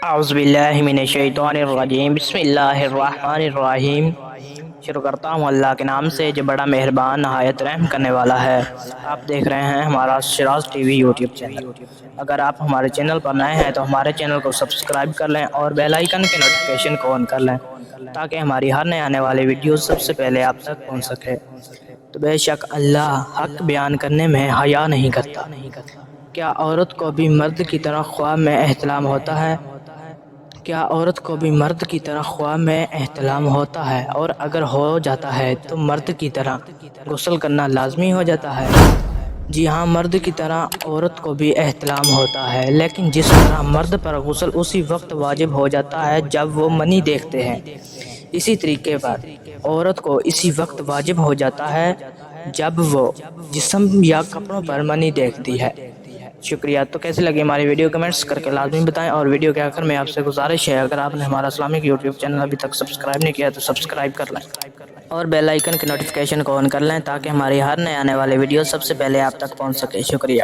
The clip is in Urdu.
اعوذ باللہ من الشیطان الرجیم، بسم اللہ الرحمن الرحیم۔ شروع کرتا ہوں اللہ کے نام سے جو بڑا مہربان نہایت رحم کرنے والا ہے۔ آپ دیکھ رہے ہیں ہمارا Shiraz T V YouTube channel. اگر آپ ہمارے چینل پر نئے ہیں تو ہمارے چینل کو سبسکرائب کر لیں اور بیل آئیکن کے نوٹیفیکیشن کو آن کر لیں تاکہ ہماری ہر نئے آنے والی ویڈیوز سب سے پہلے آپ تک پہنچ سکے۔ تو بے شک اللہ حق بیان کرنے میں حیا نہیں کرتا۔ کیا عورت کو بھی مرد کی طرح خواب میں احتلام ہوتا ہے؟ کیا عورت کو بھی مرد کی طرح خواب میں احتلام ہوتا ہے؟ اور اگر ہو جاتا ہے تو مرد کی طرح غسل کرنا لازمی ہو جاتا ہے؟ جی ہاں، مرد کی طرح عورت کو بھی احتلام ہوتا ہے، لیکن جس طرح مرد پر غسل اسی وقت واجب ہو جاتا ہے جب وہ منی دیکھتے ہیں، اسی طریقے پر عورت کو اسی وقت واجب ہو جاتا ہے جب وہ جسم یا کپڑوں پر منی دیکھتی ہے۔ شکریہ۔ تو کیسی لگی ہماری ویڈیو کمنٹس کر کے لازمی بتائیں، اور ویڈیو کے آخر میں آپ سے گزارش ہے اگر آپ نے ہمارا اسلامک یوٹیوب چینل ابھی تک سبسکرائب نہیں کیا تو سبسکرائب کر لیں اور بیل آئیکن کے نوٹیفیکیشن کو آن کر لیں تاکہ ہماری ہر نئے آنے والی ویڈیو سب سے پہلے آپ تک پہنچ سکے۔ شکریہ۔